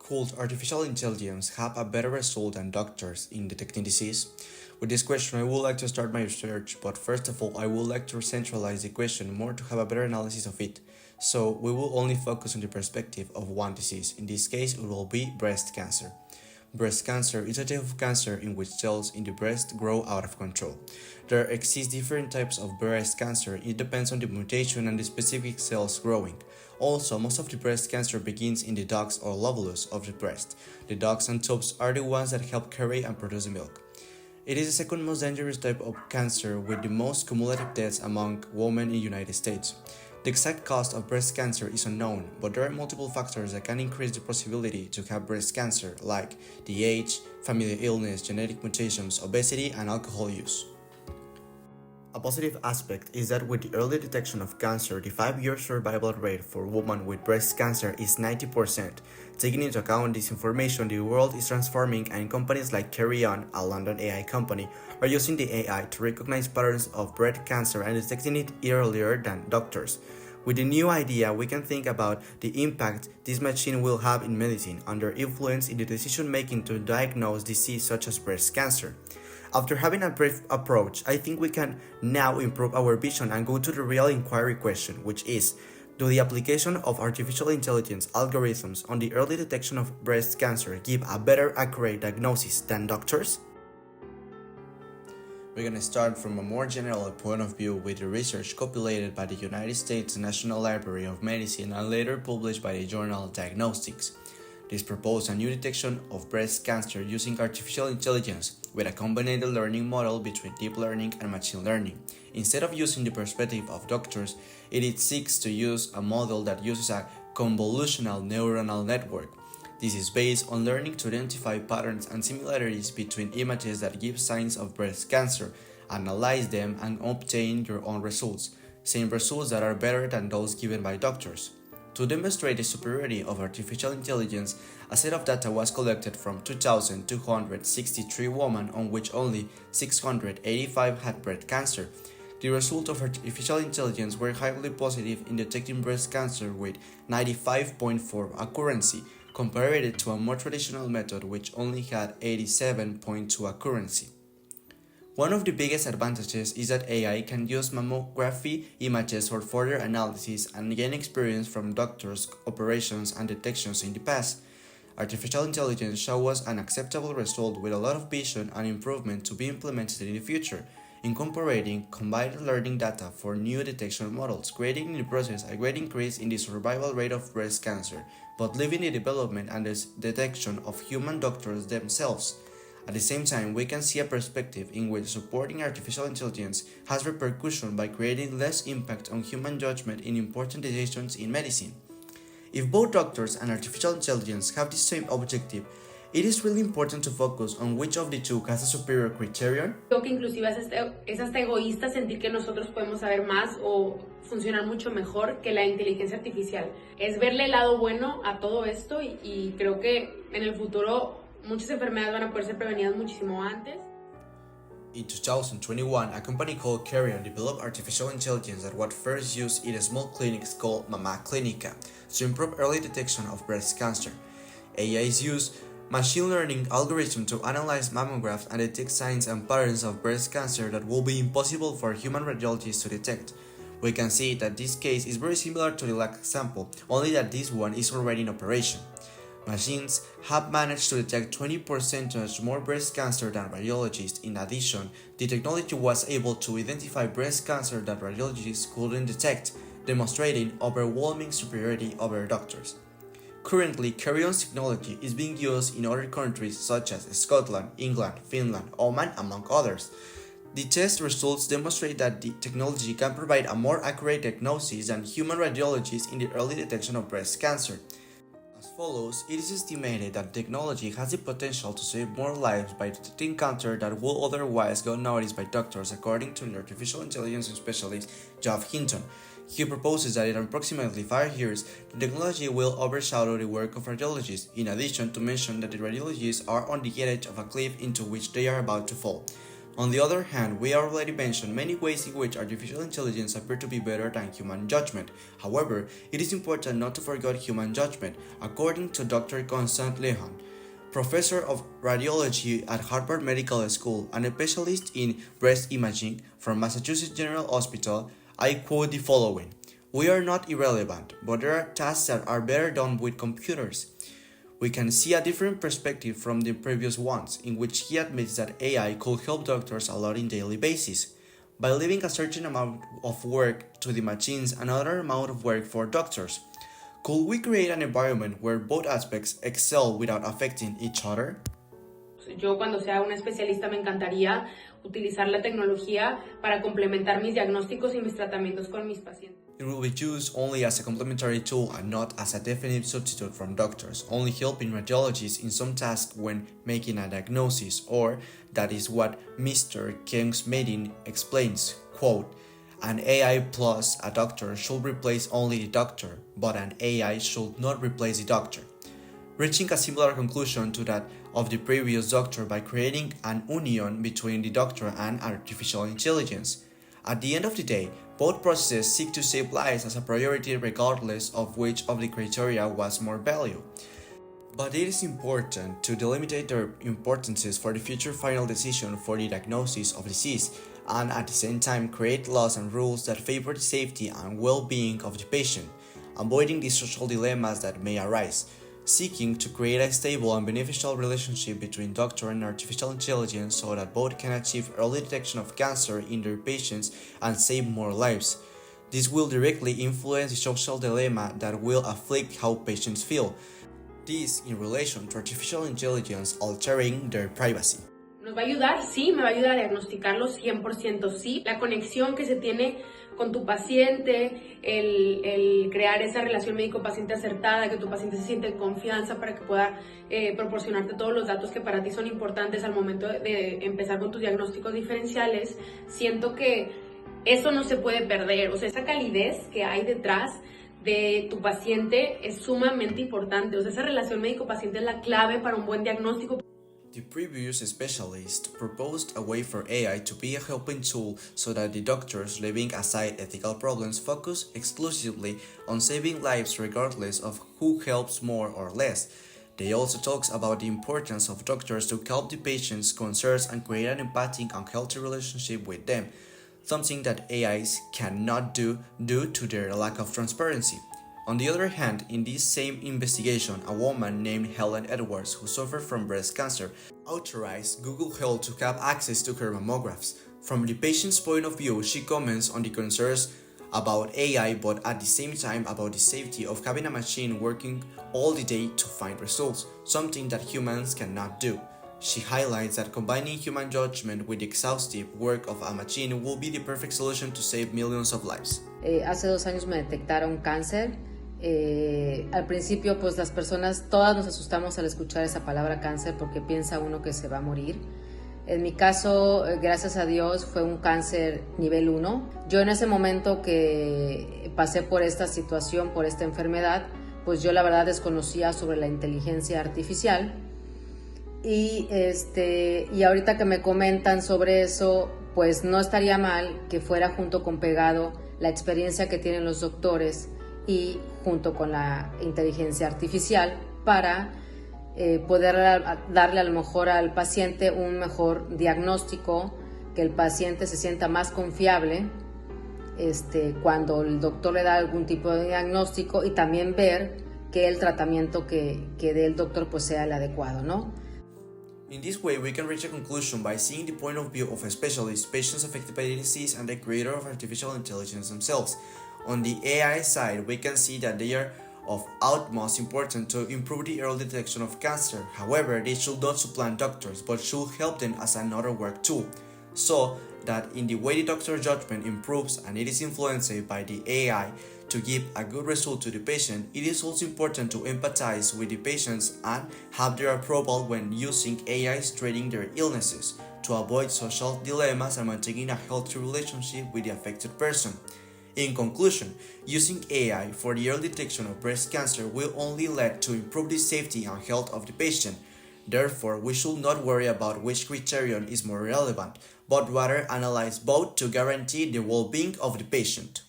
Could artificial intelligence have a better result than doctors in detecting disease? With this question, I would like to start my research, but first of all, I would like to centralize the question more to have a better analysis of it. So, we will only focus on the perspective of one disease. In this case, it will be breast cancer. Breast cancer is a type of cancer in which cells in the breast grow out of control. There exist different types of breast cancer. It depends on the mutation and the specific cells growing. Also, most of the breast cancer begins in the ducts or lobulus of the breast. The ducts and tubes are the ones that help carry and produce the milk. It is the second most dangerous type of cancer with the most cumulative deaths among women in the United States. The exact cause of breast cancer is unknown, but there are multiple factors that can increase the possibility to have breast cancer, like the age, family illness, genetic mutations, obesity, and alcohol use. A positive aspect is that with the early detection of cancer, the 5-year survival rate for women with breast cancer is 90%. Taking into account this information, the world is transforming, and companies like Carrion, a London AI company, are using the AI to recognize patterns of breast cancer and detecting it earlier than doctors. With the new idea, we can think about the impact this machine will have in medicine and their influence in the decision-making to diagnose disease such as breast cancer. After having a brief approach, I think we can now improve our vision and go to the real inquiry question, which is, do the application of artificial intelligence algorithms on the early detection of breast cancer give a better accurate diagnosis than doctors? We're going to start from a more general point of view with the research compilated by the United States National Library of Medicine and later published by the journal Diagnostics. This proposed a new detection of breast cancer using artificial intelligence with a combined learning model between deep learning and machine learning. Instead of using the perspective of doctors, it seeks to use a model that uses a convolutional neuronal network. This is based on learning to identify patterns and similarities between images that give signs of breast cancer, analyze them, and obtain your own results, same results that are better than those given by doctors. To demonstrate the superiority of artificial intelligence, a set of data was collected from 2,263 women on which only 685 had breast cancer. The results of artificial intelligence were highly positive in detecting breast cancer with 95.4 accuracy, compared to a more traditional method which only had 87.2 accuracy. One of the biggest advantages is that AI can use mammography images for further analysis and gain experience from doctors' operations and detections in the past. Artificial intelligence shows us an acceptable result with a lot of vision and improvement to be implemented in the future, incorporating combined learning data for new detection models, creating in the process a great increase in the survival rate of breast cancer, but leaving the development and the detection of human doctors themselves. At the same time, we can see a perspective in which supporting artificial intelligence has repercussion by creating less impact on human judgment in important decisions in medicine. If both doctors and artificial intelligence have the same objective, it is really important to focus on which of the two has a superior criterion. Creo que inclusive es hasta egoísta sentir que nosotros podemos saber más o funcionar mucho mejor que la inteligencia artificial. Es verle el lado bueno a todo esto y creo que en el futuro muchas enfermedades van a poder ser prevenidas muchísimo antes. In 2021, a company called Carrion developed artificial intelligence that was first used in small clinics called Mama Clinica to improve early detection of breast cancer. AIs use machine learning algorithms to analyze mammographs and detect signs and patterns of breast cancer that will be impossible for human radiologists to detect. We can see that this case is very similar to the last example, only that this one is already in operation. Machines have managed to detect 20% more breast cancer than radiologists. In addition, the technology was able to identify breast cancer that radiologists couldn't detect, demonstrating overwhelming superiority over doctors. Currently, Carrion's technology is being used in other countries such as Scotland, England, Finland, Oman, among others. The test results demonstrate that the technology can provide a more accurate diagnosis than human radiologists in the early detection of breast cancer. As follows, it is estimated that technology has the potential to save more lives by detecting cancer that will otherwise go unnoticed by doctors, according to the artificial intelligence specialist Geoff Hinton. He proposes that in approximately 5 years, the technology will overshadow the work of radiologists, in addition to mention that the radiologists are on the edge of a cliff into which they are about to fall. On the other hand, we already mentioned many ways in which artificial intelligence appear to be better than human judgment. However, it is important not to forget human judgment, according to Dr. Constant Lehan, professor of radiology at Harvard Medical School and a specialist in breast imaging from Massachusetts General Hospital. I quote the following: "We are not irrelevant, but there are tasks that are better done with computers." We can see a different perspective from the previous ones, in which he admits that AI could help doctors a lot on a daily basis. By leaving a certain amount of work to the machines and another amount of work for doctors, could we create an environment where both aspects excel without affecting each other? Yo cuando sea una especialista me encantaría utilizar la tecnología para complementar mis diagnósticos y mis tratamientos con mis pacientes. It will be used only as a complementary tool and not as a definite substitute from doctors, only helping radiologists in some tasks when making a diagnosis, or that is what Mr. Kingsmeadin explains, quote, "An AI plus a doctor should replace only the doctor, but an AI should not replace the doctor," reaching a similar conclusion to that of the previous doctor by creating an union between the doctor and artificial intelligence. At the end of the day, both processes seek to save lives as a priority regardless of which of the criteria was more value. But it is important to delimitate their importances for the future final decision for the diagnosis of disease, and at the same time create laws and rules that favor the safety and well-being of the patient, avoiding the social dilemmas that may arise, seeking to create a stable and beneficial relationship between doctor and artificial intelligence so that both can achieve early detection of cancer in their patients and save more lives. This will directly influence the social dilemma that will afflict how patients feel. This in relation to artificial intelligence altering their privacy. ¿Nos va a ayudar? Sí, me va a ayudar a diagnosticarlo 100% sí. La conexión que se tiene con tu paciente, el crear esa relación médico-paciente acertada, que tu paciente se siente en confianza para que pueda proporcionarte todos los datos que para ti son importantes al momento de empezar con tus diagnósticos diferenciales. Siento que eso no se puede perder, o sea, esa calidez que hay detrás de tu paciente es sumamente importante, o sea, esa relación médico-paciente es la clave para un buen diagnóstico. The previous specialist proposed a way for AI to be a helping tool so that the doctors, leaving aside ethical problems, focus exclusively on saving lives regardless of who helps more or less. They also talks about the importance of doctors to help the patients' concerns and create an empathic and healthy relationship with them, something that AIs cannot do due to their lack of transparency. On the other hand, in this same investigation, a woman named Helen Edwards, who suffered from breast cancer, authorized Google Health to have access to her mammographs. From the patient's point of view, she comments on the concerns about AI, but at the same time about the safety of having a machine working all the day to find results, something that humans cannot do. She highlights that combining human judgment with the exhaustive work of a machine will be the perfect solution to save millions of lives. Hace 2 años me detectaron cáncer. Al principio pues las personas todas nos asustamos al escuchar esa palabra cáncer porque piensa uno que se va a morir. En mi caso, gracias a Dios, fue un cáncer nivel 1. Yo en ese momento que pasé por esta situación, por esta enfermedad, pues yo la verdad desconocía sobre la inteligencia artificial y ahorita que me comentan sobre eso, pues no estaría mal que fuera junto con pegado la experiencia que tienen los doctores y junto con la inteligencia artificial para poder darle a lo mejor al paciente un mejor diagnóstico, que el paciente se sienta más confiable cuando el doctor le da algún tipo de diagnóstico, y también ver que el tratamiento que dé el doctor pues sea el adecuado, ¿no? In this way, we can reach a conclusion by seeing the point of view of a specialist, patients affected by the disease, and the creator of artificial intelligence themselves. On the AI side, we can see that they are of utmost importance to improve the early detection of cancer. However, they should not supplant doctors, but should help them as another work tool, so that in the way the doctor's judgment improves and it is influenced by the AI to give a good result to the patient, it is also important to empathize with the patients and have their approval when using AIs treating their illnesses, to avoid social dilemmas and maintaining a healthy relationship with the affected person. In conclusion, using AI for the early detection of breast cancer will only lead to improve the safety and health of the patient. Therefore, we should not worry about which criterion is more relevant, but rather analyze both to guarantee the well-being of the patient.